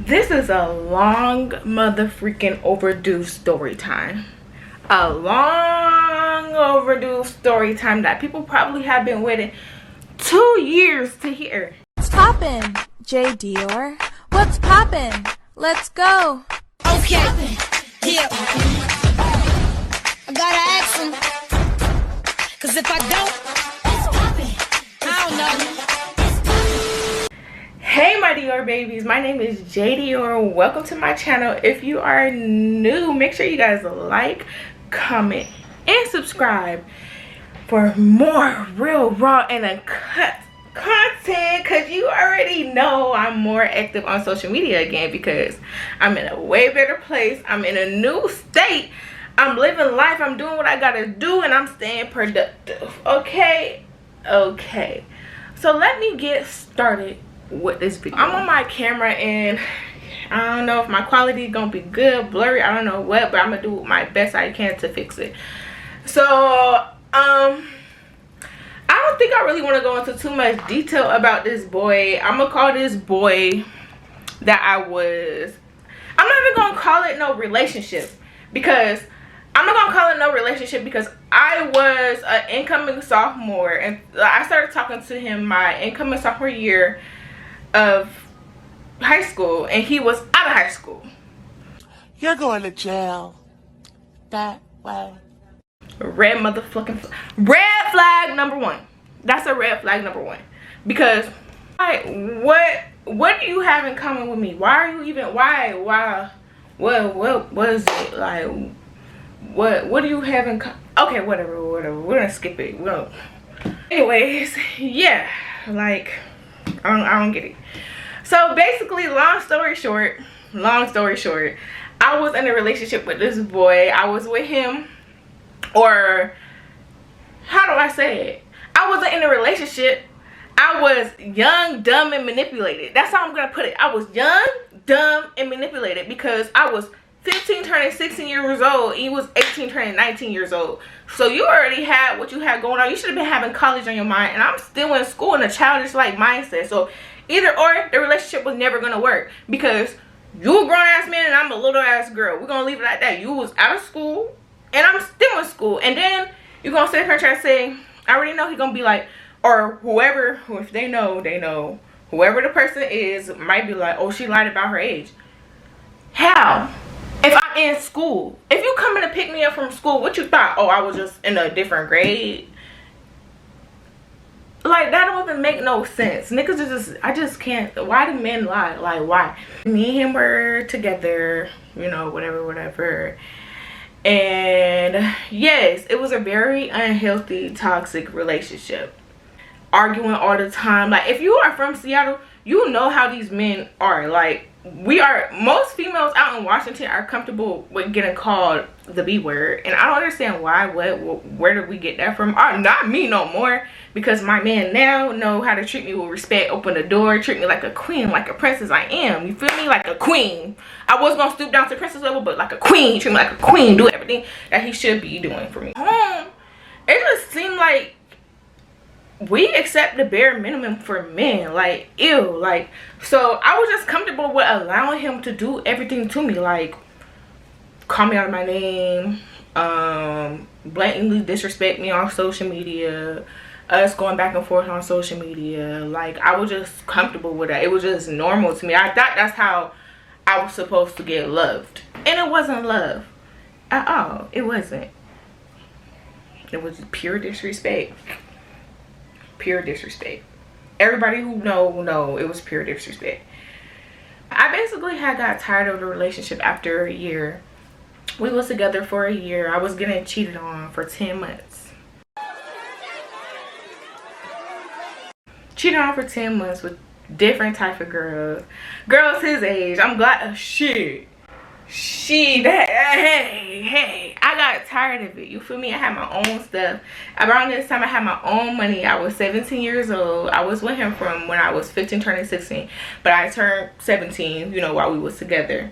This is a long motherfucking overdue story time. A long overdue story time that people probably have been waiting 2 years to hear. What's poppin', Jaidior? What's poppin'? Let's go. Okay, yeah. I gotta ask him, cause if I don't, I don't know. Hey my Dior babies, my name is Jaidior. Welcome to my channel. If you are new, make sure you guys like, comment, and subscribe for more real, raw, and uncut content, because you already know I'm more active on social media again because I'm in a way better place. I'm in a new state. I'm living life. I'm doing what I gotta do, and I'm staying productive. Okay, so let me get started with this video. I'm on my camera and I don't know if my quality is gonna be good, blurry, I don't know what, but I'm gonna do my best I can to fix it. So I don't think I really want to go into too much detail about this boy. I'm gonna call this boy that I'm not even gonna call it no relationship, because I was an incoming sophomore and I started talking to him my incoming sophomore year of high school, and he was out of high school. You're going to jail that way. Red flag number one. That's a red flag number one, because what do you have in common with me? Why are you even what was it like? What do you have in common? Okay, whatever, we're gonna skip it. Anyways, yeah, like I don't get it. So basically, long story short, I was in a relationship with this boy. I was with him, or how do I say it? I wasn't in a relationship. I was young, dumb, and manipulated. That's how I'm gonna put it. I was young, dumb, and manipulated because I was 15 turning 16 years old. He was 18 turning 19 years old. So you already had what you had going on. You should have been having college on your mind, and I'm still in school in a childish like mindset. So either or, the relationship was never gonna work, because you a grown-ass man and I'm a little-ass girl. We're gonna leave it like that. You was out of school and I'm still in school, and then you're gonna sit here and try to say, I already know he's gonna be like, or whoever, if they know, whoever the person is might be like, oh, she lied about her age. How? If I'm in school, if you coming to pick me up from school, what you thought? Oh, I was just in a different grade. Like, that don't even make no sense. Niggas are just, I just can't. Why do men lie? Like, why? Me and him were together, you know, whatever. And yes, it was a very unhealthy, toxic relationship. Arguing all the time. Like, if you are from Seattle, you know how these men are. Like, most females out in Washington are comfortable with getting called the B word, and I don't understand why. Where did we get that from? Not me no more, because my man now know how to treat me with respect, open the door, treat me like a queen, like a princess. I am, you feel me? Like a queen. I was gonna stoop down to princess level, but like a queen, treat me like a queen, do everything that he should be doing for me. It just seemed like we accept the bare minimum for men. Like, ew. Like, so I was just comfortable with allowing him to do everything to me, like call me out of my name, blatantly disrespect me on social media, us going back and forth on social media. Like, I was just comfortable with that. It was just normal to me. I thought that's how I was supposed to get loved, and it wasn't love at all. It wasn't. It was pure disrespect. Pure disrespect. Everybody who know it was pure disrespect. I basically had got tired of the relationship after a year. We was together for a year. I was getting cheated on for 10 months. Cheated on for 10 months with different type of girls his age. I'm glad. Hey, I got tired of it. You feel me? I had my own stuff. Around this time, I had my own money. I was 17 years old. I was with him from when I was 15 turning 16, but I turned 17, you know, while we was together.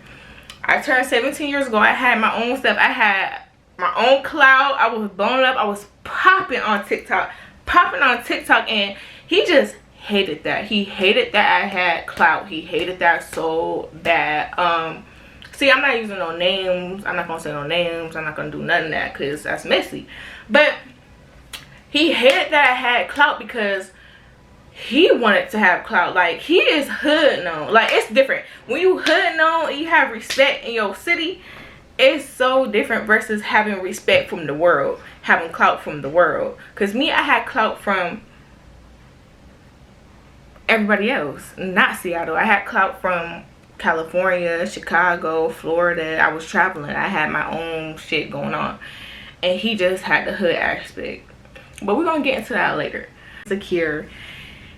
I turned 17 years ago. I had my own stuff. I had my own clout. I was blown up. I was popping on TikTok, and he just hated that. He hated that I had clout. He hated that so bad. See, I'm not using no names. I'm not gonna say no names. I'm not gonna do none of that because that's messy. But he hated that I had clout because he wanted to have clout. Like, he is hood known. Like, it's different when you hood known and you have respect in your city. It's so different versus having respect from the world, having clout from the world. Because me, I had clout from everybody else, not Seattle. I had clout from California, Chicago, Florida. I was traveling. I had my own shit going on. And he just had the hood aspect. But we're going to get into that later. Secure.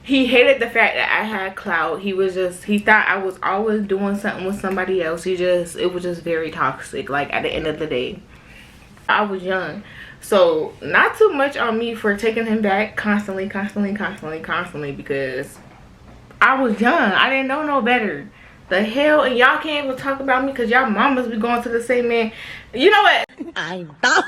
He hated the fact that I had clout. He thought I was always doing something with somebody else. It was just very toxic. Like, at the end of the day, I was young. So, not too much on me for taking him back constantly, because I was young. I didn't know no better. The hell? And y'all can't even talk about me because y'all mamas be going to the same man. You know what? I know.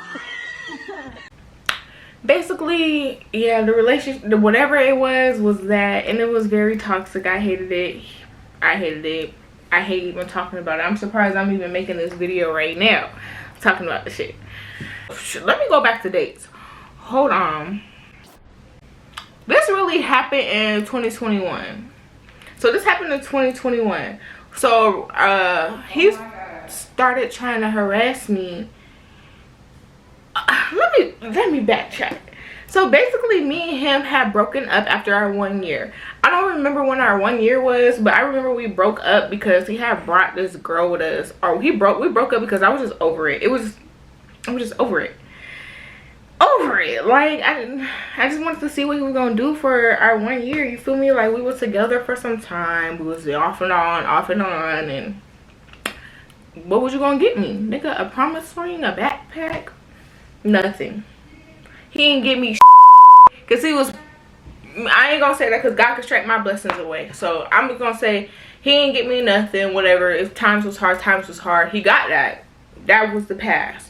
Basically, yeah, the relationship, whatever it was that, and it was very toxic. I hated it. I hate even talking about it. I'm surprised I'm even making this video right now talking about the shit. Let me go back to dates. Hold on. This really happened in 2021. So this happened in 2021. So he started trying to harass me. Let me backtrack. So basically, me and him had broken up after our 1 year. I don't remember when our 1 year was, but I remember we broke up because he had brought this girl with us. Or we broke up because I was just over it. I was just over it. Like, I just wanted to see what he was gonna do for our 1 year. You feel me? Like, we was together for some time. We was off and on, and what was you gonna get me, nigga? A promise ring, a backpack? Nothing. He didn't give me because he was, I ain't gonna say that because God could strike my blessings away. So I'm just gonna say he didn't get me nothing. Whatever. If times was hard, he got that. That was the past.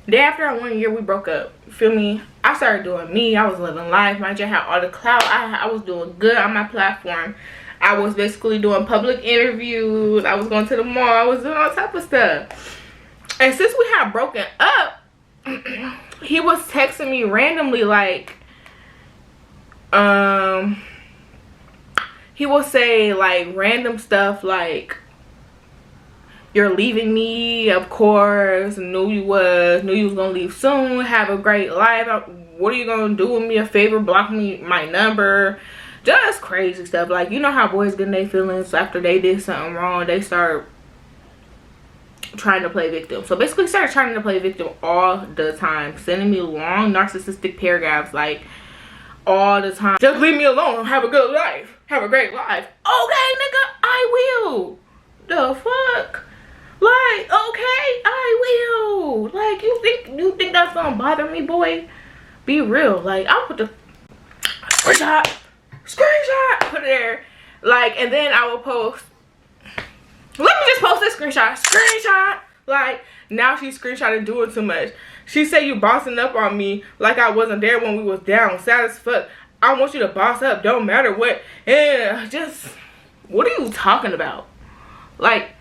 Day after our 1 year, we broke up. Feel me? I started doing me. I was living life. Mind you, I had all the clout. I was doing good on my platform. I was basically doing public interviews. I was going to the mall. I was doing all type of stuff. And since we had broken up, he was texting me randomly, like, he will say like random stuff like, "You're leaving me, of course, knew you was gonna leave soon, have a great life, what are you gonna do with me a favor, block me my number," just crazy stuff. Like, you know how boys get in their feelings after they did something wrong, they start trying to play victim. So basically started trying to play victim all the time, sending me long narcissistic paragraphs like all the time. "Just leave me alone, have a good life, have a great life." Okay, nigga, I will. The fuck? Like, okay, I will. Like, you think that's gonna bother me, boy? Be real. Like, I'll put the screenshot, put it there, like, and then I will post, let me just post this screenshot. Like, now she's screenshotting doing too much. She said you bossing up on me like I wasn't there when we was down, sad as fuck. I want you to boss up, don't matter what. And just, what are you talking about? Like,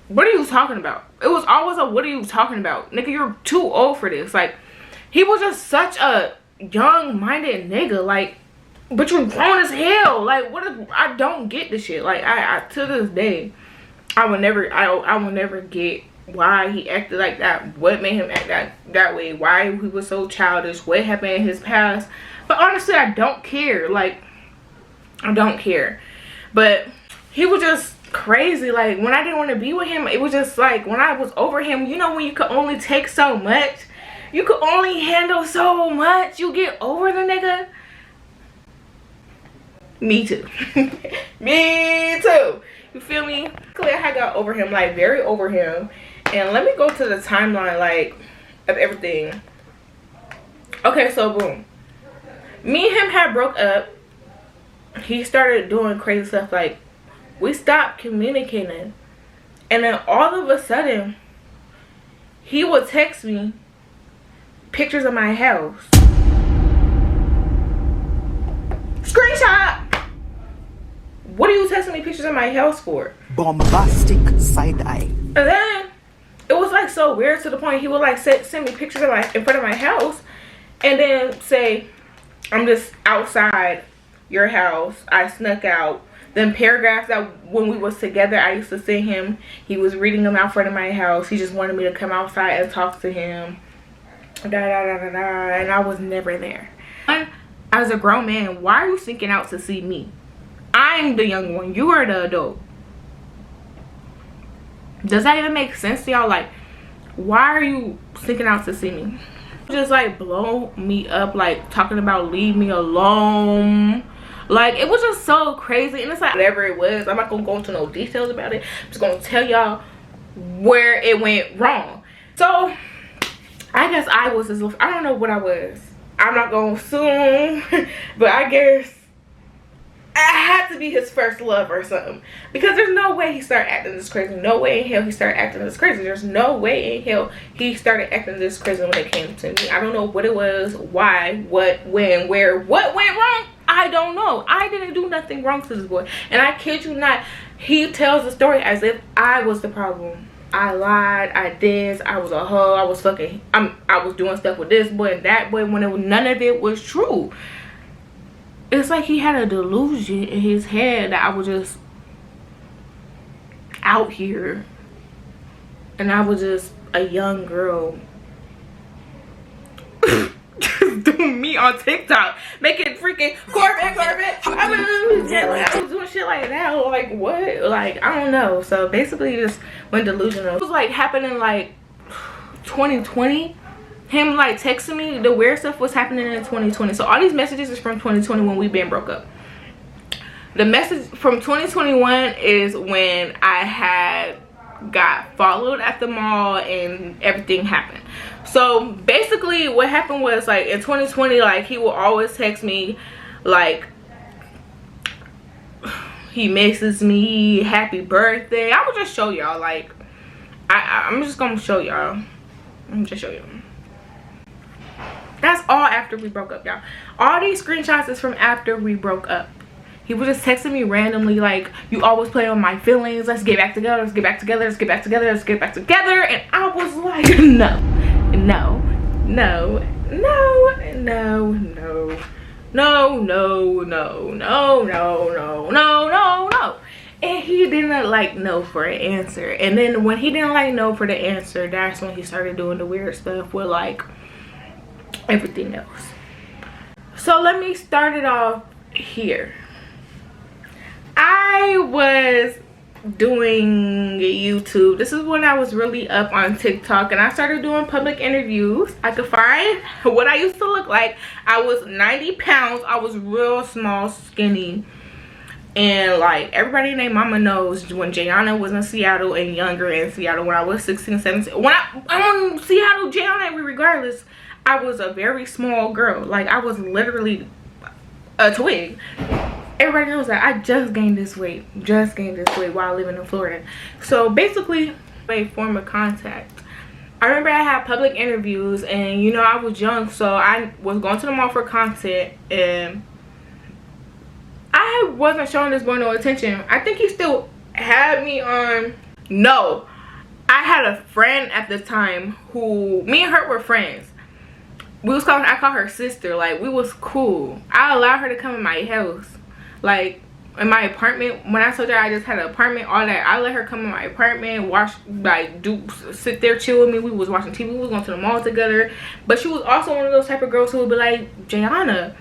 what are you talking about? It was always a, what are you talking about? Nigga, you're too old for this. Like, he was just such a young-minded nigga. Like, but you're grown as hell. Like, what if, I don't get this shit. Like, I to this day, I will never get why he acted like that. What made him act that way? Why he was so childish? What happened in his past? But honestly, I don't care. Like, I don't care. But he was just crazy. Like, when I didn't want to be with him, it was just like, when I was over him, you know, when you could only take so much, you could only handle so much, you get over the nigga. Me too. Me too. You feel me? Clearly I got over him, like, very over him. And let me go to the timeline, like, of everything. Okay, so boom, me and him had broke up. He started doing crazy stuff. Like, we stopped communicating, and then all of a sudden he would text me pictures of my house. pictures of my house for? Bombastic side eye. And then it was like so weird to the point he would like send me pictures of in front of my house and then say, I'm just outside your house, I snuck out. Then paragraphs that when we was together I used to send him, he was reading them out front of my house. He just wanted me to come outside and talk to him. And I was never there. As a grown man, why are you sneaking out to see me? I'm the young one, you are the adult. Does that even make sense to y'all? Like, why are you sneaking out to see me? Just like blow me up, like talking about leave me alone. Like, it was just so crazy. And it's like whatever it was, I'm not gonna go into no details about it. I'm just gonna tell y'all where it went wrong. So I guess I was his, I don't know what I was. I'm not gonna assume, but I guess I had to be his first love or something, because there's no way he started acting this crazy. No way in hell he started acting this crazy. There's no way in hell he started acting this crazy when it came to me. I don't know what it was, why, what, when, where, what went wrong. I don't know. I didn't do nothing wrong to this boy, and I kid you not, he tells the story as if I was the problem. I lied, I did, I was a hoe, I was fucking, I was doing stuff with this boy and that boy when none of it was true. It's like he had a delusion in his head that I was just out here and I was just a young girl just doing me on TikTok, making freaking Corvette. I was doing shit like that. Like, what? Like, I don't know. So basically just went delusional. It was like happening like 2020. Him like texting me, the weird stuff was happening in 2020. So all these messages is from 2020 when we been broke up. The message from 2021 is when I had got followed at the mall and everything happened. So basically what happened was, like, in 2020, like, he will always text me like he misses me, happy birthday. I will just show y'all, like, I'm just gonna show y'all. I'm just show you. That's all after we broke up, y'all. All these screenshots is from after we broke up. He was just texting me randomly like, you always play on my feelings, let's get back together, let's get back together, let's get back together, let's get back together. And I was like, no, no, no, no, no, no, no, no, no, no, no, no, no, no. And he didn't like no for an answer. And then when he didn't like no for the answer, that's when he started doing the weird stuff with like everything else. So let me start it off here. I was doing YouTube. This is when I was really up on TikTok, and I started doing public interviews. I could find what I used to look like. I was 90 pounds. I was real small, skinny. And like everybody and their mama knows, when Jaiona was in Seattle and younger in Seattle, when I was 16, 17, when I'm in Seattle, Jaiona, regardless, I was a very small girl. Like, I was literally a twig. Everybody knows that. I just gained this weight while living in Florida. So basically, a form of contact. I remember I had public interviews, and you know, I was young, so I was going to the mall for content, and I wasn't showing this boy no attention. I think he still had me on. No, I had a friend at the time who, me and her were friends. I call her sister. Like, we was cool. I allowed her to come in my house, like in my apartment. When I told her I just had an apartment, all that, I let her come in my apartment, watch, like, sit there, chill with me. We was watching TV, we was going to the mall together. But she was also one of those type of girls who would be like, Jaiona,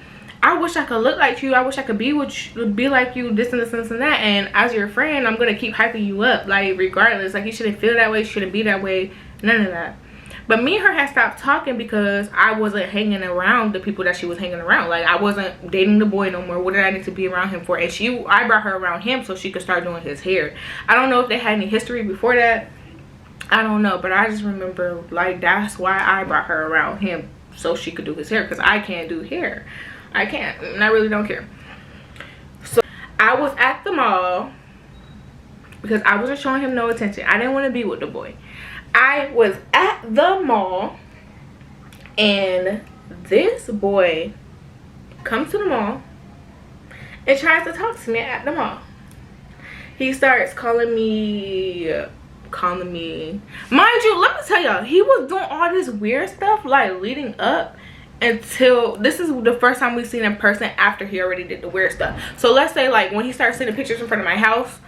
I wish I could look like you, I wish I could be like you, this and this and this and that. And as your friend, I'm gonna keep hyping you up, like, regardless. Like, you shouldn't feel that way, you shouldn't be that way, none of that. But me and her had stopped talking because I wasn't hanging around the people that she was hanging around. Like, I wasn't dating the boy no more. What did I need to be around him for? And I brought her around him so she could start doing his hair. I don't know if they had any history before that. I don't know. But I just remember, like, that's why I brought her around him, so she could do his hair. Because I can't do hair. I can't. And I really don't care. So I was at the mall because I wasn't showing him no attention. I didn't want to be with the boy. I was at the mall, and this boy comes to the mall and tries to talk to me at the mall. he starts calling me, mind you, let me tell y'all, he was doing all this weird stuff like leading up until this is the first time we've seen in person after he already did the weird stuff. So let's say like when he started sending pictures in front of my house,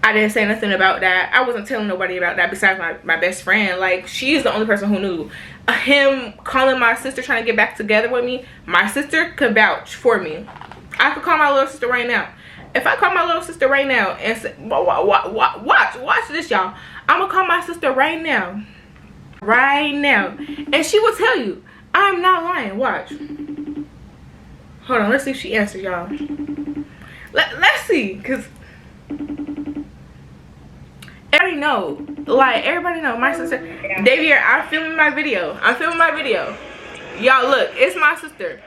I didn't say nothing about that. I wasn't telling nobody about that besides my best friend. Like, she's the only person who knew. Him calling my sister trying to get back together with me, my sister could vouch for me. I could call my little sister right now. If I call my little sister right now and say, watch this, y'all. I'm gonna call my sister right now, and she will tell you I'm not lying. Watch. Hold on, let's see if she answers, y'all. Let's see, because everybody know, like, everybody know my sister. Davier, I'm filming my video. Y'all, look, it's my sister.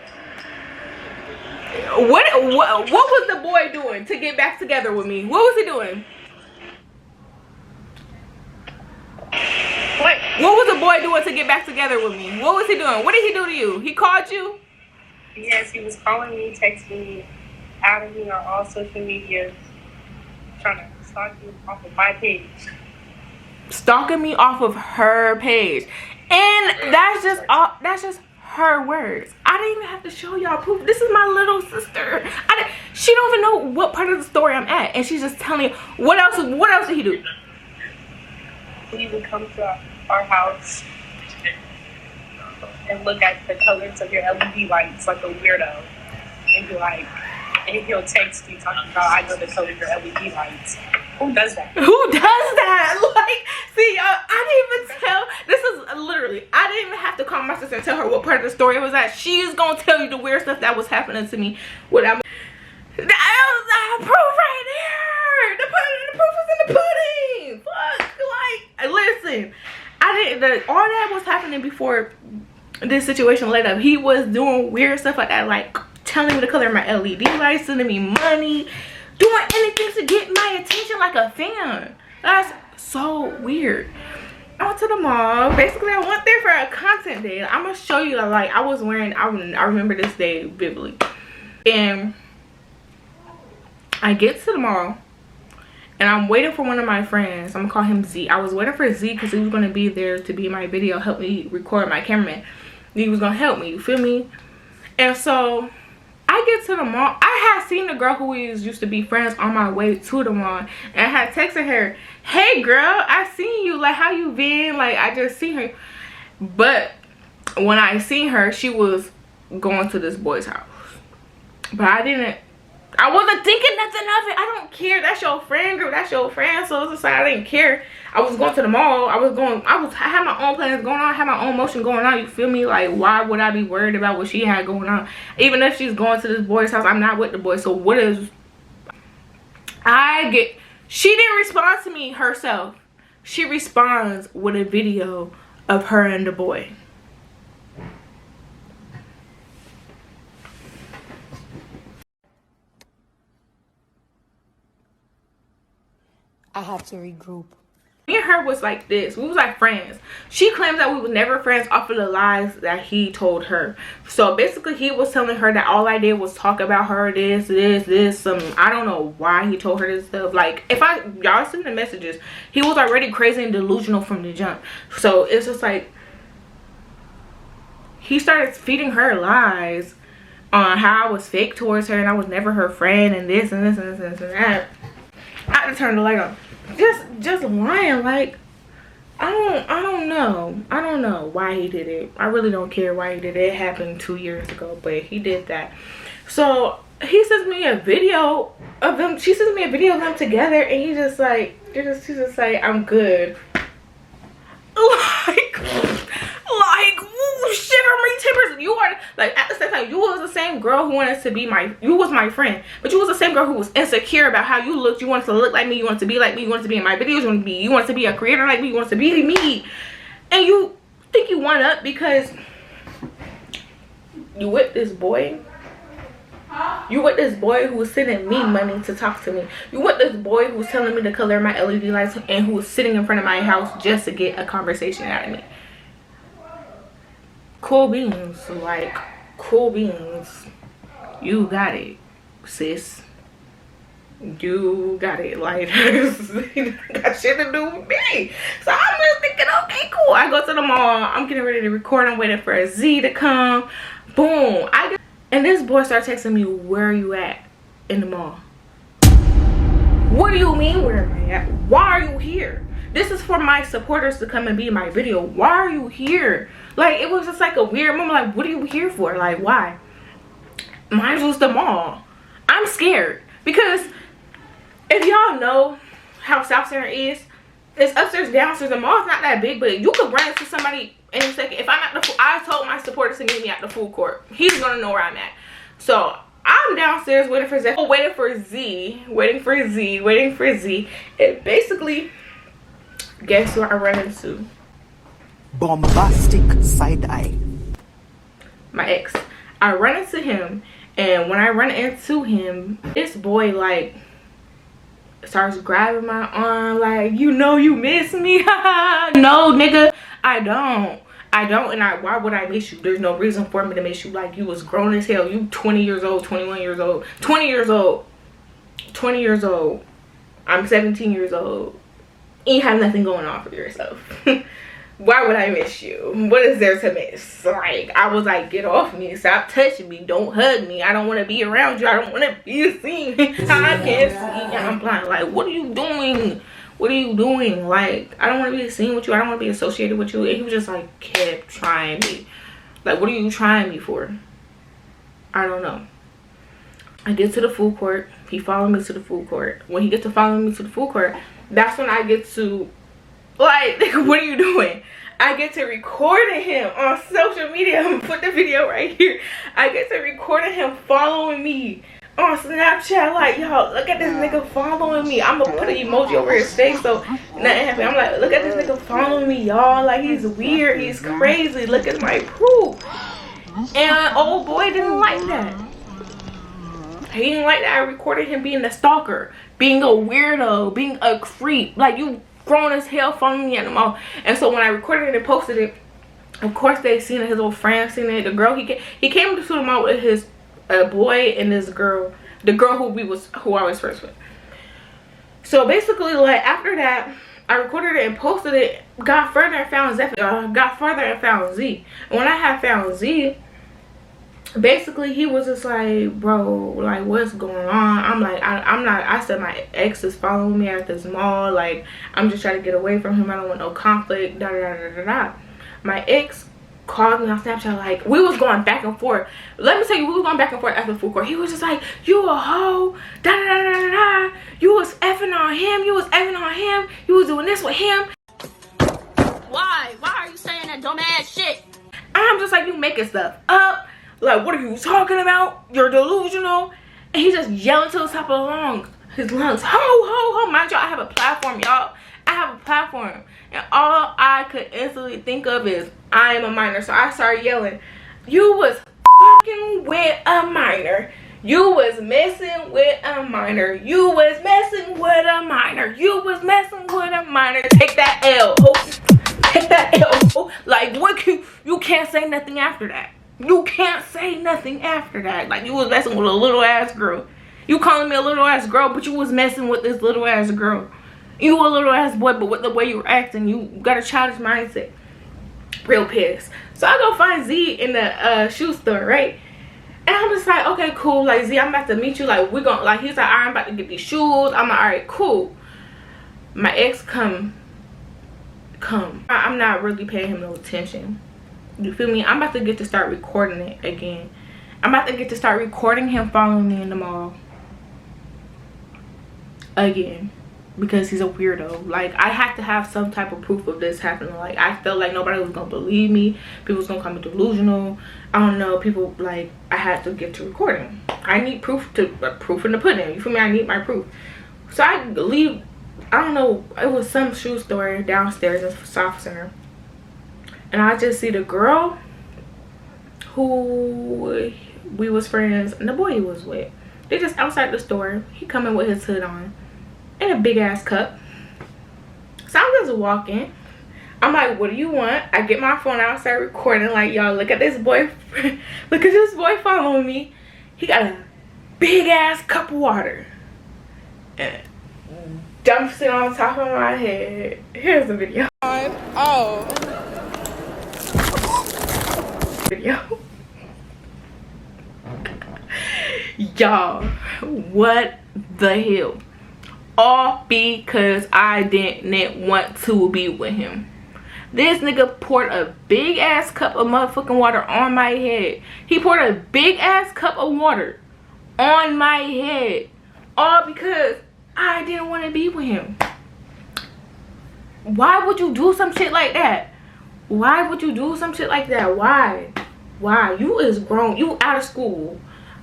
What was the boy doing to get back together with me? What was he doing? What was the boy doing to get back together with me? What was he doing? What did he do to you? He called you? Yes, he was calling me, texting me, adding me on all social media, trying to stalk me off of my page. Stalking me off of her page. And that's just her words. I didn't even have to show y'all proof. This is my little sister. She don't even know what part of the story I'm at, and she's just telling me what else did he do? He would come to our house and look at the colors of your LED lights like a weirdo, and be like, and he'll text you talking about, I know the color of your LED lights. Who does that? Who does that? Like, see, I didn't even tell. This is literally, I didn't even have to call my sister and tell her what part of the story it was at. She's gonna tell you the weird stuff that was happening to me without. That was proof right there. The proof is in the pudding. Fuck, like, listen, all that was happening before this situation led up. He was doing weird stuff like that, like telling me the color of my LED lights, sending me money, doing anything to get my attention like a fan. That's so weird. I went to the mall. Basically, I went there for a content day. I'm gonna show you, like, I was wearing, I remember this day vividly. And I get to the mall and I'm waiting for one of my friends. I'm gonna call him Z. I was waiting for Z because he was gonna be there to be in my video, help me record, my cameraman. He was gonna help me, you feel me? And so I get to the mall. I had seen the girl who we used to be friends on my way to the mall, and I had texted her, hey girl, I seen you, like, how you been? Like, I just seen her. But when I seen her, she was going to this boy's house. But I wasn't thinking nothing of it. I don't care. That's your friend group. That's your friend. So it's just like, I didn't care. I was going to the mall. I had my own plans going on. I had my own motion going on. You feel me? Like, why would I be worried about what she had going on? Even if she's going to this boy's house, I'm not with the boy. So what is... She didn't respond to me herself. She responds with a video of her and the boy. I have to regroup. Me and her was like this. We was like friends. She claims that we were never friends off of the lies that he told her. So basically he was telling her that all I did was talk about her, this. I don't know why he told her this stuff. Like, if y'all send the messages, he was already crazy and delusional from the jump. So it's just like, he started feeding her lies on how I was fake towards her and I was never her friend and this and this and this and this and that. I had to turn the light on. Just lying. Like, I don't know why he did it. I really don't care why he did it. It happened 2 years ago, but he did that. So he sends me a video of them. She sends me a video of them together, and he's just like, I'm good. Like, woo, shiver me timbers. You are, like, at the same time, you was the same girl who wanted to be you was my friend, but you was the same girl who was insecure about how you looked. You wanted to look like me, you wanted to be like me, you wanted to be in my videos, you wanted to be a creator like me, you wanted to be me, and you think you won up because you with this boy. You with this boy who was sending me money to talk to me. You with this boy who was telling me the color of my LED lights and who was sitting in front of my house just to get a conversation out of me. Cool beans. Like, cool beans. You got it, sis. You got it. Like, got shit to do with me. So I'm just thinking, okay, cool. I go to the mall. I'm getting ready to record. I'm waiting for a Z to come. Boom. And this boy starts texting me, where are you at in the mall? What do you mean, where am I at? Why are you here? This is for my supporters to come and be in my video. Why are you here? Like, it was just like a weird moment. Like, what are you here for? Like, why? Mine was the mall. I'm scared because if y'all know how South Center is, it's upstairs, downstairs. The mall's not that big, but you could run into somebody in a second. If I'm at the, I told my supporters to meet me at the food court. He's gonna know where I'm at. So I'm downstairs waiting for Z, waiting for Z. And basically, guess who I run into? Bombastic side eye. My ex. I run into him, and when I run into him, this boy like starts grabbing my arm like, you know you miss me. No, nigga, I don't. And why would I miss you? There's no reason for me to miss you. Like, you was grown as hell. You 20 years old, 21 years old, 20 years old, 20 years old. I'm 17 years old. You have nothing going on for yourself. Why would I miss you? What is there to miss? Like, I was like, get off me. Stop touching me. Don't hug me. I don't want to be around you. I don't want to be seen. I can't see. I'm blind. Like, what are you doing? What are you doing? Like, I don't want to be seen with you. I don't want to be associated with you. And he was just like, kept trying me. Like, what are you trying me for? I don't know. I get to the food court. He followed me to the food court. When he gets to following me to the food court, that's when I get to, like, what are you doing? I get to recording him on social media. I'm gonna put the video right here. I get to recording him following me on Snapchat. Like, y'all, look at this nigga following me. I'm gonna put an emoji over his face so nothing happened. I'm like, look at this nigga following me, y'all. Like, he's weird. He's crazy. Look at my proof. And old boy didn't like that. He didn't like that I recorded him being a stalker, being a weirdo, being a creep. Like, you grown as hell following me at the mall. And so when I recorded it and posted it, of course they seen it. His old friends seen it. The girl, he came to the mall with his boy and this girl, the girl who I was first with. So basically, like, after that, I recorded it and posted it. Got further and found Z. And when I had found Z, basically he was just like, bro, like, what's going on? I'm like, I said my ex is following me at this mall. Like, I'm just trying to get away from him. I don't want no conflict. My ex called me on Snapchat. Like, we was going back and forth. Let me tell you, we was going back and forth at the food court. He was just like, you a hoe, you was effing on him, you was effing on him, you was doing this with him. Why are you saying that dumb ass shit? I'm just like, you making stuff up. Like, what are you talking about? You're delusional. And he's just yelling to the top of his lungs. Ho. Mind y'all, I have a platform, y'all. I have a platform. And all I could instantly think of is, I am a minor. So I started yelling, you was fucking with a minor. You was messing with a minor. You was messing with a minor. You was messing with a minor. Take that L, ho. Take that L, ho. Like, what you can't say nothing after that. You can't say nothing after that. Like, you was messing with a little ass girl. You calling me a little ass girl, but you was messing with this little ass girl. You a little ass boy, but with the way you were acting, you got a childish mindset. Real pissed. So I go find Z in the shoe store, right? And I'm just like, okay, cool. Like, Z, I'm about to meet you. Like, we gonna, like, he's like, I'm about to get these shoes. I'm like, all right, cool. My ex come. I'm not really paying him no attention. You feel me? I'm about to get to start recording it again. I'm about to get to start recording him following me in the mall again, because he's a weirdo. Like, I have to have some type of proof of this happening. Like, I felt like nobody was gonna believe me. People was gonna call me delusional. I don't know. People, like, I had to get to recording. I need proof in the pudding. You feel me? I need my proof. So I leave. I don't know. It was some shoe store downstairs in South Center. And I just see the girl who we was friends and the boy he was with. They just outside the store. He coming with his hood on and a big ass cup. So I'm just walking. I'm like, what do you want? I get my phone out, start recording. Like, y'all, look at this boy. Look at this boy following me. He got a big ass cup of water. and dumps it on top of my head. Here's the video. Video. Y'all, what the hell? All because I didn't want to be with him. This nigga poured a big ass cup of motherfucking water on my head. He poured a big ass cup of water on my head. All because I didn't want to be with him. Why would you do some shit like that? Why would you do some shit like that? Why? Why? You is grown. You out of school.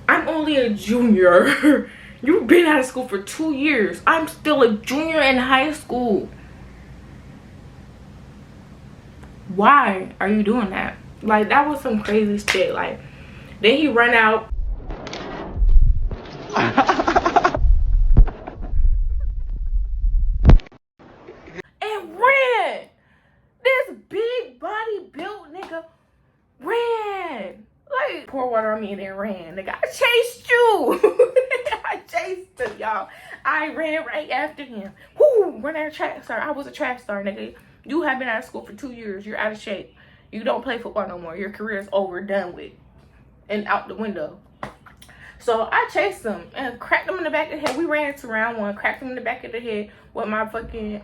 I'm only a junior. You've been out of school for 2 years. I'm still a junior in high school. Why are you doing that? Like, that was some crazy shit. Like, then he run out. And ran. This big body built nigga ran. Like, pour water on me and then ran. Nigga, I chased you. I chased him, y'all. I ran right after him. Whoo, run out of track star. I was a track star, nigga. You have been out of school for 2 years. You're out of shape. You don't play football no more. Your career is over, done with, and out the window. So I chased him and cracked him in the back of the head. We ran into round one, cracked him in the back of the head with my fucking,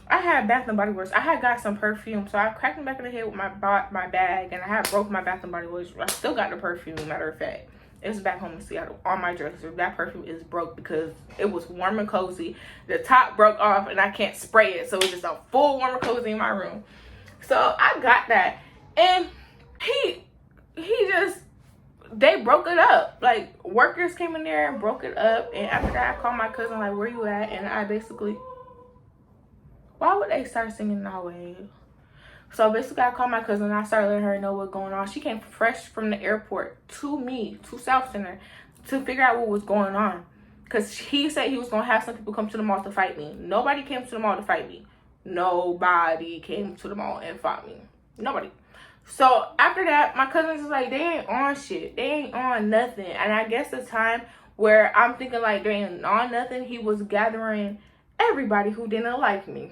I had Bath and Body Works. I had got some perfume, so I cracked him back in the head with my bag, and I had broke my Bath and Body Works. I still got the perfume, matter of fact. It's back home in Seattle on my dresser. That perfume is broke because it was warm and cozy. The top broke off and I can't spray it, so it's just a full warm and cozy in my room. So I got that, and they broke it up. Like, workers came in there and broke it up, and after that I called my cousin like, where you at? And I basically, why would they start singing that way? So basically I called my cousin and I started letting her know what's going on. She came fresh from the airport to me, to South Center, to figure out what was going on. Because he said he was going to have some people come to the mall to fight me. Nobody came to the mall to fight me. Nobody came to the mall and fought me. Nobody. So after that, my cousin's just like, they ain't on shit. They ain't on nothing. And I guess the time where I'm thinking like they ain't on nothing, he was gathering everybody who didn't like me.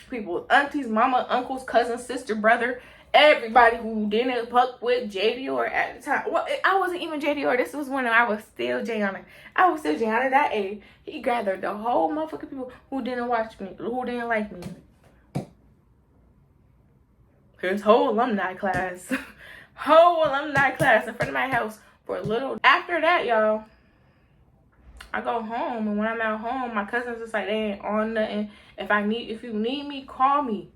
People, aunties, mama, uncles, cousins, sister, brother, everybody who didn't fuck with jaidior at the time. Well, I wasn't even jaidior. This was when I was still jaiona. I was still jaiona.a. He gathered the whole motherfucking people who didn't watch me, who didn't like me. His whole alumni class. Whole alumni class in front of my house for a little. After that, y'all, I go home, and when I'm at home, my cousin's just like, they ain't on nothing. If you need me, call me.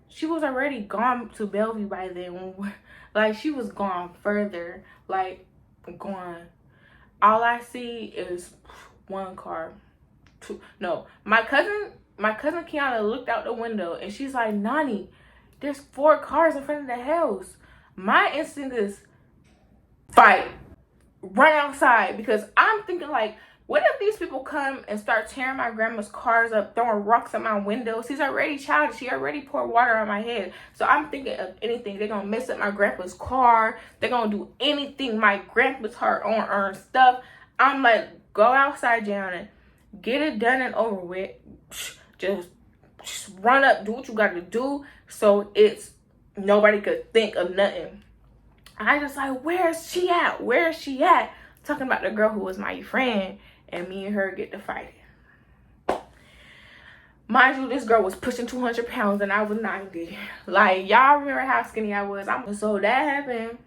She was already gone to Bellevue by then. Like, she was gone further. Like, gone. All I see is one car. Two. No, my cousin Kiana looked out the window, and she's like, Nani, there's 4 cars in front of the house. My instinct is fight. Run outside, because I'm thinking like, what if these people come and start tearing my grandma's cars up, throwing rocks at my windows? She's already childish. She already poured water on my head. So I'm thinking of anything. They're going to mess up my grandpa's car. They're going to do anything. My grandpa's hard-earned stuff. I'm like, go outside, Jaiona. Get it done and over with. Just run up. Do what you got to do. So it's nobody could think of nothing. I just like, where's she at? Where's she at? Talking about the girl who was my friend, and me and her get to fighting. Mind you, this girl was pushing 200 pounds and I was 90. Like, y'all remember how skinny I was? So that happened.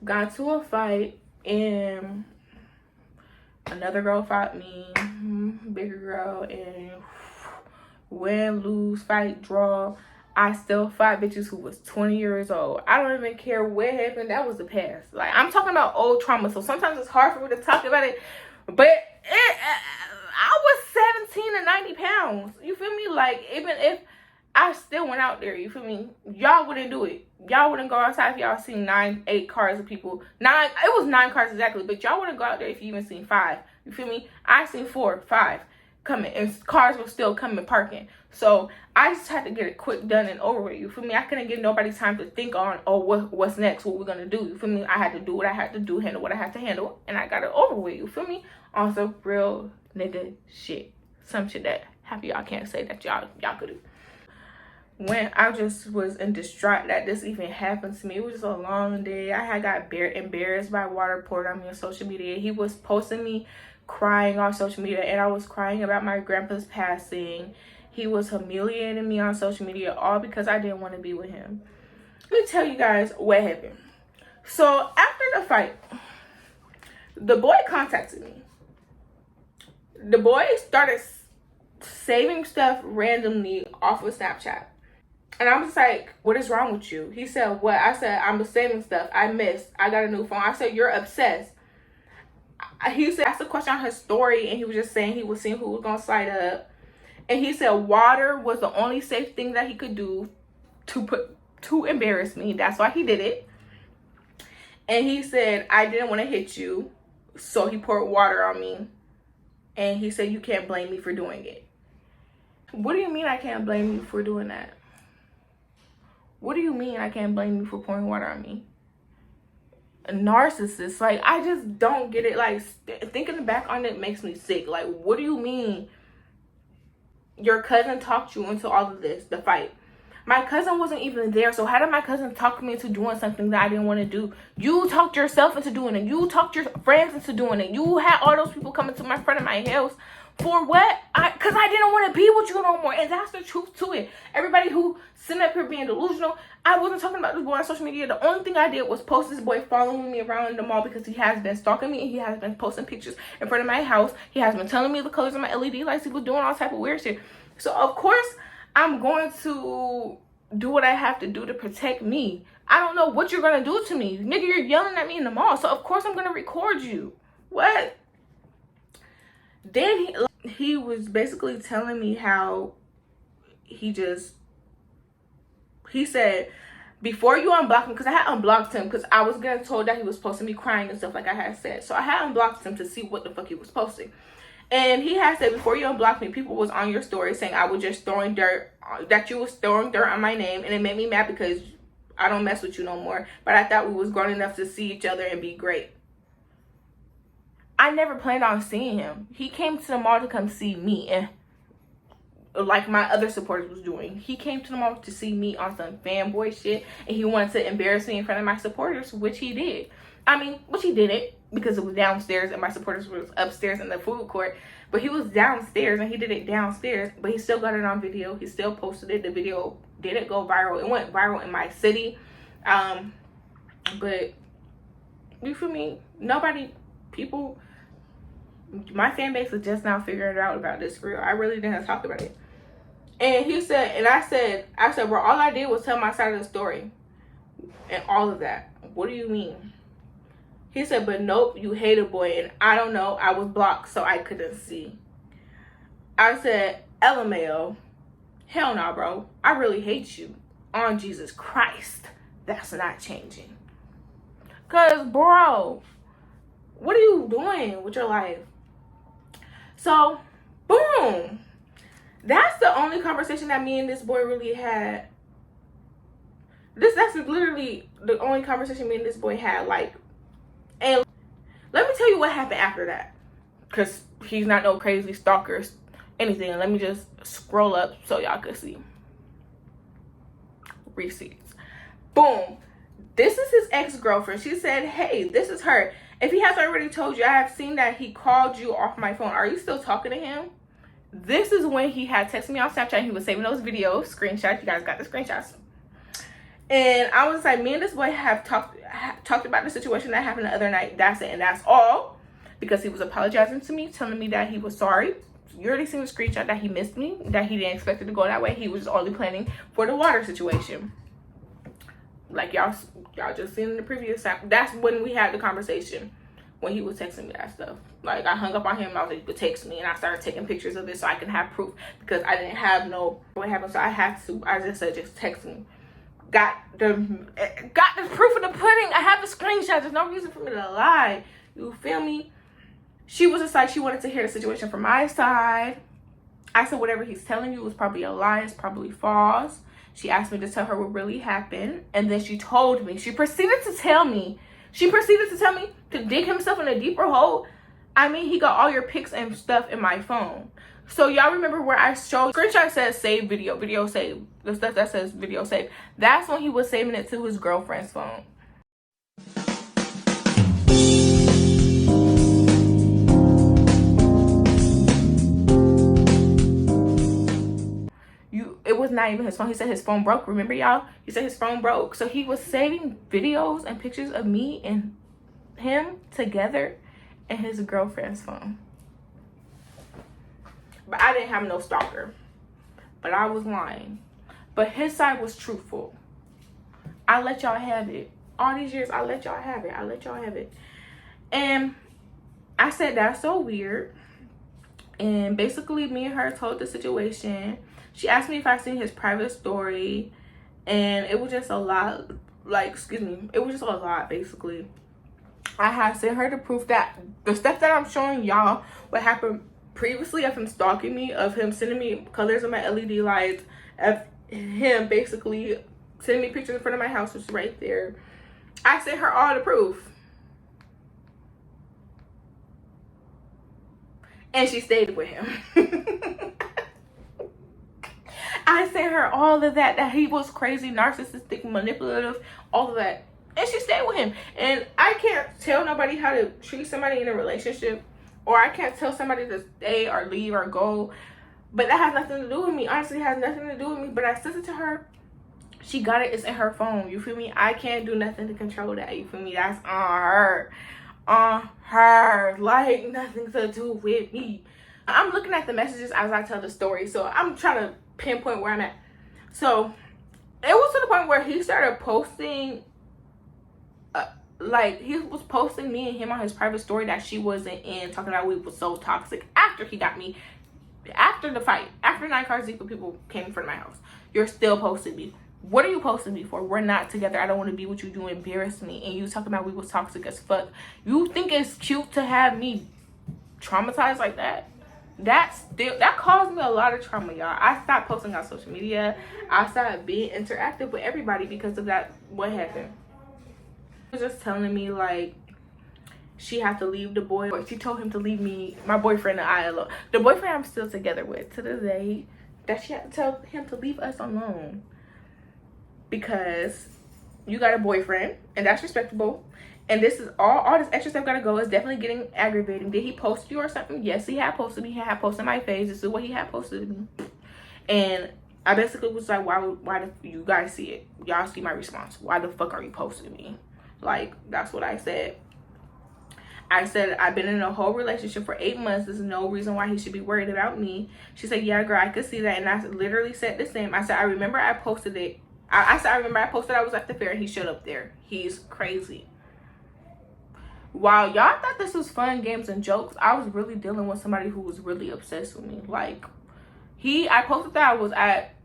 Got into a fight, and another girl fought me. Bigger girl, and win, lose, fight, draw. I still fight bitches who was 20 years old. I don't even care what happened. That was the past. Like, I'm talking about old trauma. So sometimes it's hard for me to talk about it. But I was 17 and 90 pounds. You feel me? Like, even if I still went out there, you feel me? Y'all wouldn't do it. Y'all wouldn't go outside if y'all seen 8 cars of people. It was 9 cars exactly. But y'all wouldn't go out there if you even seen 5. You feel me? I seen 4, 5. coming, and cars were still coming parking. So I just had to get it quick done and over with. You feel me? I couldn't give nobody time to think on, oh, what's next, what we're gonna do. You feel me? I had to do what I had to do, handle what I had to handle, and I got it over with. You feel me? On some real nigga shit, some shit that half of y'all can't say that y'all could do. When I just was in distraught that this even happened to me, it was just a long day. I had got embarrassed by water poured on me on social media. He was posting me crying on social media, and I was crying about my grandpa's passing. He was humiliating me on social media, all because I didn't want to be with him. Let me tell you guys what happened. So after the fight, the boy contacted me. The boy started saving stuff randomly off of Snapchat. And I was like, what is wrong with you? He said, what? I said, I'm saving stuff. I missed. I got a new phone. I said, you're obsessed. He said, asked a question on his story, and he was just saying he was seeing who was going to slide up. And he said water was the only safe thing that he could do to embarrass me. That's why he did it. And he said, I didn't want to hit you, so he poured water on me. And he said, you can't blame me for doing it. What do you mean I can't blame you for doing that? What do you mean I can't blame you for pouring water on me? A narcissist. Like, I just don't get it. Like, thinking back on it makes me sick. Like, what do you mean your cousin talked you into all of this, the fight? My cousin wasn't even there, so how did my cousin talk me into doing something that I didn't want to do? You talked yourself into doing it. You talked your friends into doing it. You had all those people coming to my front of my house for what? Because I didn't want to be with you no more, and that's the truth to it. Everybody who sitting up here being delusional, I wasn't talking about this boy on social media. The only thing I did was post this boy following me around in the mall because he has been stalking me, and he has been posting pictures in front of my house. He has been telling me the colors of my LED lights. He was doing all type of weird shit. So of course I'm going to do what I have to do to protect me. I don't know what you're gonna do to me, nigga. You're yelling at me in the mall, so of course I'm gonna record you. What? Then he was basically telling me how he said, before you unblock him, because I had unblocked him because I was getting told that he was posting me crying and stuff like I had said. So I had unblocked him to see what the fuck he was posting. And he had said, before you unblocked me, people was on your story saying I was just throwing dirt, that you was throwing dirt on my name, and it made me mad because I don't mess with you no more. But I thought we was grown enough to see each other and be great. I never planned on seeing him. He came to the mall to come see me, and like my other supporters was doing. He came to the mall to see me on some fanboy shit, and he wanted to embarrass me in front of my supporters, which he did. Which he didn't, because it was downstairs and my supporters was upstairs in the food court. But he was downstairs and he did it downstairs, but he still got it on video. He still posted it. The video didn't go viral. It went viral in my city. But you feel me? My fan base is just now figuring out about this for real. I really didn't talk about it. And he said, and I said, bro, all I did was tell my side of the story and all of that. What do you mean? He said, but nope, you hate a boy, and I don't know, I was blocked, so I couldn't see. I said, LMAO, hell no, bro. I really hate you. On Jesus Christ, that's not changing. Because, bro, what are you doing with your life? So, boom. That's the only conversation that me and this boy really had. That's literally the only conversation me and this boy had, like. And let me tell you what happened after that, because he's not no crazy stalker anything. Let me just scroll up so y'all can see receipts. Boom. This is his ex-girlfriend. She said, hey, this is her. If he hasn't already told you, I have seen that he called you off my phone. Are you still talking to him? This is when he had texted me on Snapchat. He was saving those videos, screenshots. You guys got the screenshots. And I was like, me and this boy have talked about the situation that happened the other night. That's it, and that's all. Because he was apologizing to me, telling me that he was sorry. You already seen the screenshot that he missed me, that he didn't expect it to go that way. He was only planning for the water situation. Like y'all just seen in the previous time. That's when we had the conversation, when he was texting me that stuff. Like, I hung up on him. I was like, you could text me, and I started taking pictures of it so I can have proof, because I didn't have what happened. So I just said, just text me. Got the proof of the pudding. I have the screenshot. There's no reason for me to lie. You feel me? She was just like, she wanted to hear the situation from my side. I said, whatever he's telling you is probably a lie. It's probably false. She asked me to tell her what really happened. And then she told me. She proceeded to tell me to dig himself in a deeper hole. I mean, he got all your pics and stuff in my phone. So y'all remember where I showed screenshot says save video, video save. The stuff that says video save. That's when he was saving it to his girlfriend's phone. It was not even his phone. He said his phone broke. Remember, y'all? He said his phone broke. So he was saving videos and pictures of me and him together in his girlfriend's phone. But I didn't have no stalker. But I was lying. But his side was truthful. I let y'all have it. All these years, I let y'all have it. I let y'all have it. And I said, that's so weird. And basically, me and her told the situation. She asked me if I seen his private story, and it was just a lot, like, excuse me, it was just a lot, basically. I had sent her the proof that the stuff that I'm showing y'all, what happened previously of him stalking me, of him sending me colors of my LED lights, of him basically sending me pictures in front of my house, which is right there. I sent her all the proof. And she stayed with him. I sent her all of that he was crazy, narcissistic, manipulative, all of that. And she stayed with him. And I can't tell nobody how to treat somebody in a relationship. Or I can't tell somebody to stay or leave or go. But that has nothing to do with me. Honestly, it has nothing to do with me. But I sent it to her. She got it. It's in her phone. You feel me? I can't do nothing to control that. You feel me? That's on her. On her. Like, nothing to do with me. I'm looking at the messages as I tell the story. So I'm trying to pinpoint where I'm at. So it was to the point where he started posting, like he was posting me and him on his private story that she wasn't in, talking about we were so toxic after he got me, after the fight, after 9 cars deep, people came in front of my house. You're still posting me. What are you posting me for? We're not together. I don't want to be with you. You embarrass me. And you talking about we was toxic as fuck. You think it's cute to have me traumatized like that? That caused me a lot of trauma, y'all. I stopped posting on social media. I stopped being interactive with everybody because of that. What happened? She was just telling me like she had to leave the boy, or she told him to leave me, my boyfriend, and I alone. The boyfriend I'm still together with to this day, that she had to tell him to leave us alone because you got a boyfriend and that's respectable. And this is all this extra stuff gotta go. Is definitely getting aggravating. Did he post you or something? Yes, he had posted me. He had posted my face. This is what he had posted me. And I basically was like, why do you guys see it? Y'all see my response. Why the fuck are you posting me? Like, that's what I said. I said, I've been in a whole relationship for 8 months. There's no reason why he should be worried about me. She said, yeah, girl, I could see that. And I literally said the same. I said, I remember I posted it. I said, I remember I posted I was at the fair and he showed up there. He's crazy. While y'all thought this was fun, games, and jokes, I was really dealing with somebody who was really obsessed with me. Like, I posted that I was at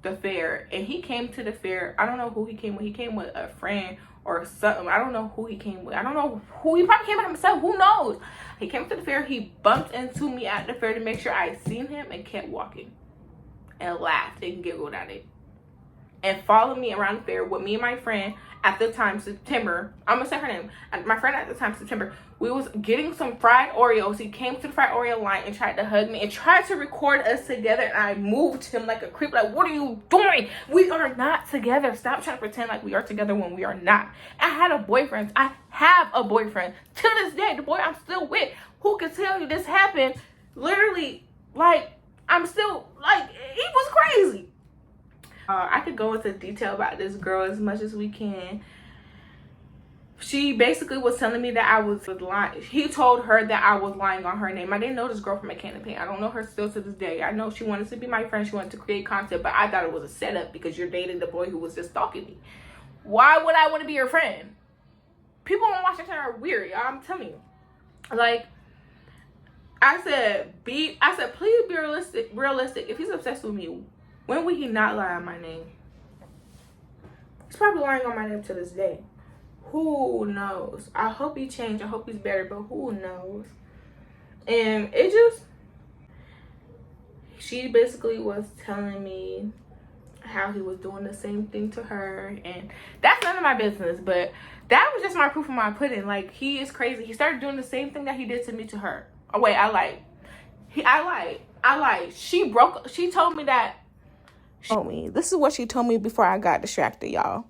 the fair, and he came to the fair. I don't know who he came with. He came with a friend or something. I don't know who he came with. I don't know who. He probably came by himself. Who knows? He came to the fair. He bumped into me at the fair to make sure I seen him and kept walking and laughed and giggled at it. And followed me around the fair with me and my friend at the time, September. I'm gonna say her name. My friend at the time, September. We was getting some fried Oreos. He came to the fried Oreo line and tried to hug me and tried to record us together. And I moved him like a creep. Like, what are you doing? We are not together. Stop trying to pretend like we are together when we are not. I had a boyfriend. I have a boyfriend. To this day, the boy I'm still with, who can tell you this happened, literally, like, I'm still, like, he was crazy. I could go into detail about this girl as much as we can. She basically was telling me that I was lying. He told her that I was lying on her name. I didn't know this girl from a can of paint. I don't know her still to this day. I know she wanted to be my friend. She wanted to create content, but I thought it was a setup because you're dating the boy who was just stalking me. Why would I want to be your friend? People on Washington are weird, y'all. I'm telling you. Like, I said, please be realistic. If he's obsessed with me, when would he not lie on my name? He's probably lying on my name to this day. Who knows? I hope he changed. I hope he's better, but who knows? And she basically was telling me how he was doing the same thing to her, and that's none of my business, but that was just my proof of my pudding. Like, he is crazy. He started doing the same thing that he did to me to her. Oh wait, I lied. She told me that this is what she told me before I got distracted, y'all.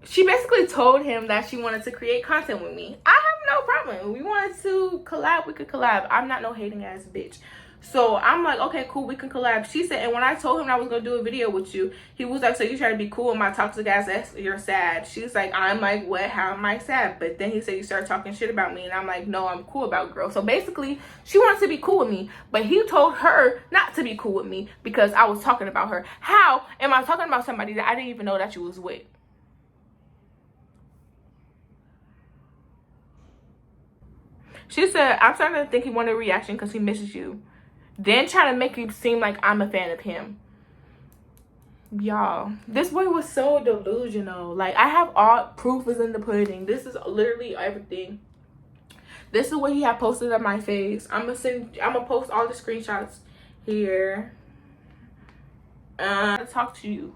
She basically told him that she wanted to create content with me. I have no problem. We wanted to collab, we could collab. I'm not no hating ass bitch. So I'm like, okay, cool, we can collab. She said, and when I told him I was gonna do a video with you, he was like, so you try to be cool with my toxic ass ex, you're sad. She's like, I'm like, what? How am I sad? But then he said, you started talking shit about me, and I'm like, no, I'm cool about girl. So basically, she wants to be cool with me, but he told her not to be cool with me because I was talking about her. How am I talking about somebody that I didn't even know that you was with? She said, I'm starting to think he wanted a reaction because he misses you. Then trying to make it seem like I'm a fan of him. Y'all, this boy was so delusional. Like, I have all proof is in the pudding. This is literally everything. This is what he had posted on my face. I'm gonna post all the screenshots here. To talk to you.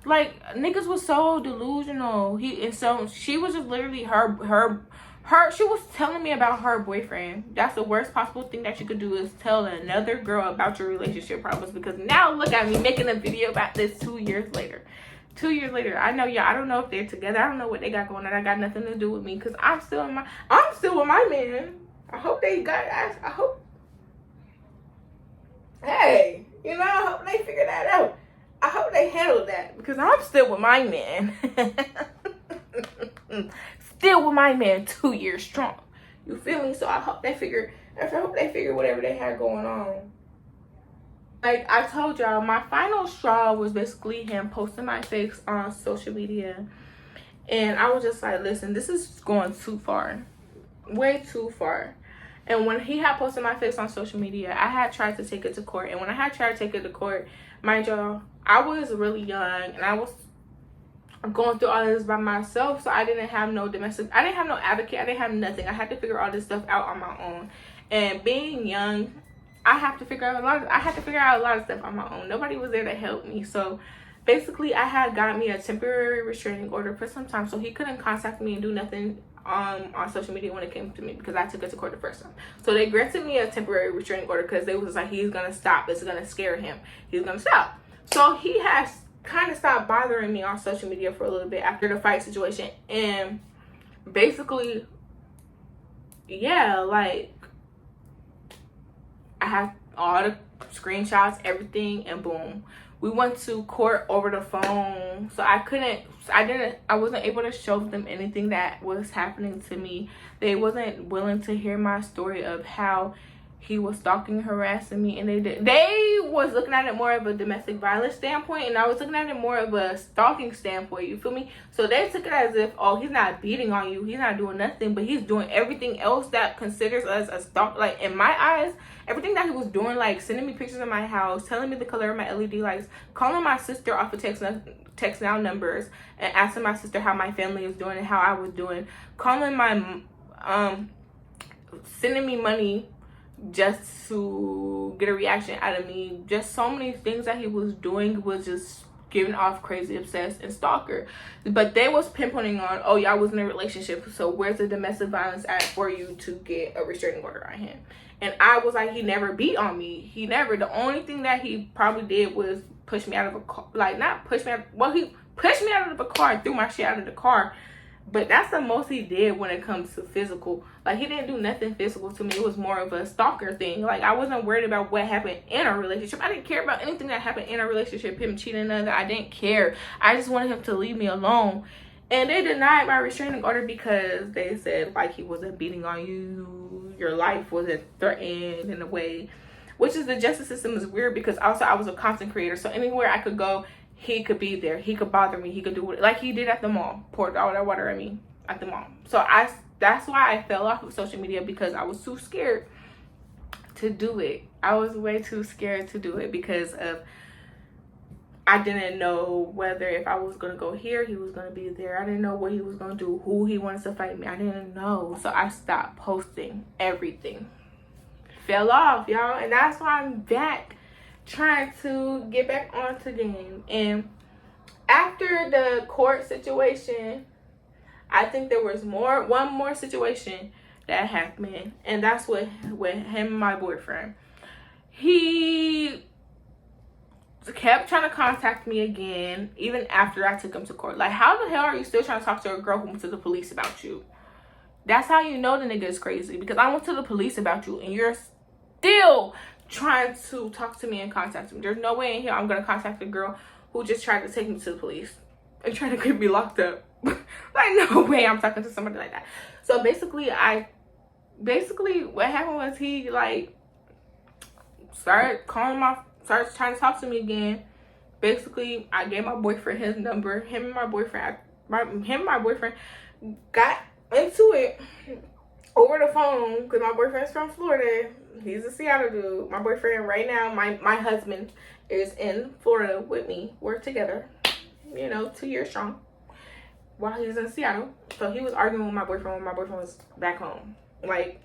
Like, niggas was so delusional. She was just literally she was telling me about her boyfriend. That's the worst possible thing that you could do, is tell another girl about your relationship problems. Because now look at me making a video about this 2 years later. 2 years later, I know y'all, I don't know if they're together. I don't know what they got going on. I got nothing to do with me, because I'm still with my man. I hope they got, I hope, hey, you know, I hope they figure that out. I hope they handle that, because I'm still with my man. Still with my man 2 years strong. You feel me? So I hope they figure whatever they had going on. Like I told y'all, my final straw was basically him posting my face on social media. And I was just like, listen, this is going too far. Way too far. And when he had posted my face on social media, I had tried to take it to court. And when I had tried to take it to court, mind y'all, I was really young and I was going through all this by myself, so I didn't have no advocate, I didn't have nothing. I had to figure all this stuff out on my own. And being young, I had to figure out a lot of stuff on my own. Nobody was there to help me. So basically, I had got me a temporary restraining order for some time, so he couldn't contact me and do nothing on social media when it came to me, because I took it to court the first time. So they granted me a temporary restraining order because they was like, he's gonna stop, it's gonna scare him, he's gonna stop. So he has kind of stopped bothering me on social media for a little bit after the fight situation. And basically, yeah, like, I have all the screenshots, everything, and boom, we went to court over the phone. So I wasn't able to show them anything that was happening to me. They wasn't willing to hear my story of how he was stalking, harassing me, and they was looking at it more of a domestic violence standpoint, and I was looking at it more of a stalking standpoint, you feel me? So they took it as if, oh, he's not beating on you, he's not doing nothing, but he's doing everything else that considers us a stalk. Like, in my eyes, everything that he was doing, like sending me pictures of my house, telling me the color of my LED lights, calling my sister off of text now numbers, and asking my sister how my family was doing and how I was doing, calling my sending me money just to get a reaction out of me. Just so many things that he was doing was just giving off crazy, obsessed, and stalker. But they was pinpointing on, oh, y'all was in a relationship, so where's the domestic violence at for you to get a restraining order on him? And I was like, he never beat on me. He never. The only thing that he probably did was push me out of a car. Like, not push me out, well, he pushed me out of the car and threw my shit out of the car. But that's the most he did when it comes to physical. Like, he didn't do nothing physical to me. It was more of a stalker thing. Like, I wasn't worried about what happened in our relationship. I didn't care about anything that happened in our relationship. Him cheating, none of that. I didn't care. I just wanted him to leave me alone. And they denied my restraining order because they said, like, he wasn't beating on you. Your life wasn't threatened in a way. Which is, the justice system is weird, because also I was a content creator. So anywhere I could go, he could be there. He could bother me. He could do what, like he did at the mall. Poured all that water at me at the mall. So that's why I fell off of social media, because I was too scared to do it. I was way too scared to do it because of, I didn't know whether if I was going to go here, he was going to be there. I didn't know what he was going to do, who he wanted to fight me. I didn't know. So I stopped posting everything. fell off, y'all. And that's why I'm back trying to get back onto game. And after the court situation, I think there was one more situation that happened, and that's with him and my boyfriend. He kept trying to contact me again, even after I took him to court. Like, how the hell are you still trying to talk to a girl who went to the police about you? That's how you know the nigga is crazy, because I went to the police about you and you're still trying to talk to me and contact me. There's no way in here I'm gonna contact a girl who just tried to take me to the police and trying to get me locked up. Like, no way I'm talking to somebody like that. So basically what happened was he like started trying to talk to me again. Basically, I gave my boyfriend his number. Him and my boyfriend got into it over the phone, because my boyfriend's from Florida. He's a Seattle dude. My boyfriend right now, my husband, is in Florida with me. We're together, 2 years strong, while he's in Seattle. So he was arguing with my boyfriend when my boyfriend was back home, like,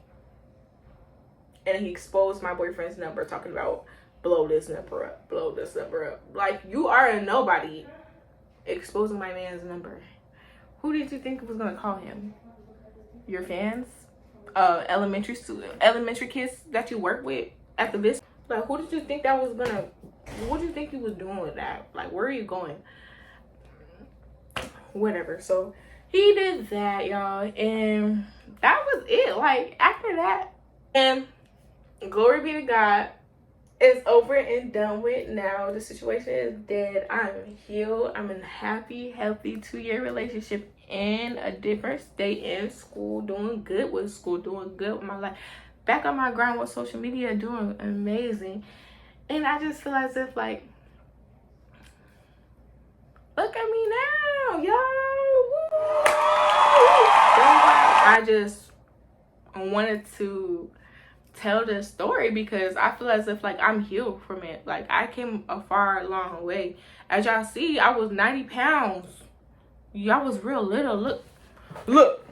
and he exposed my boyfriend's number, talking about blow this number up. Like, you are a nobody exposing my man's number. Who did you think was gonna call him? Your fans? Elementary kids that you work with at the business? Like, who did you think that was gonna, what do you think he was doing with that? Like, where are you going? Whatever. So he did that, y'all, and that was it. Like, after that, and glory be to God, it's over and done with now. The situation is dead. I'm healed. I'm in a happy, healthy 2-year relationship in a different state, in school, doing good with school, doing good with my life, back on my grind with social media, doing amazing. And I just feel as if, like, look at me now, y'all. I just wanted to tell this story because I feel as if, like, I'm healed from it. Like, I came a far long way. As y'all see, I was 90 pounds. Y'all was real little. Look,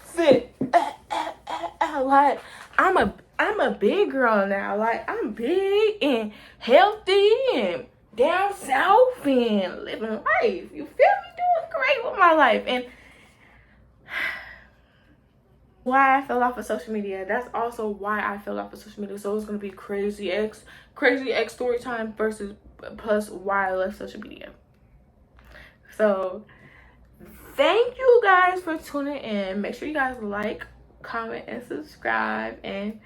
sit. Like, I'm a big girl now. Like, I'm big and healthy and down south and living life. You feel me? Doing great with my life. And why I fell off of social media. That's also why I fell off of social media. So it's gonna be crazy X story time versus plus why I left social media. So thank you guys for tuning in. Make sure you guys like, comment, and subscribe. And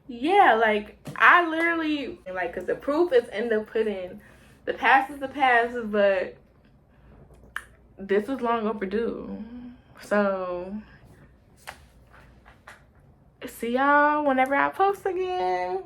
yeah, like, I literally, like, because the proof is in the pudding. The past is the past, but this was long overdue. So see y'all whenever I post again.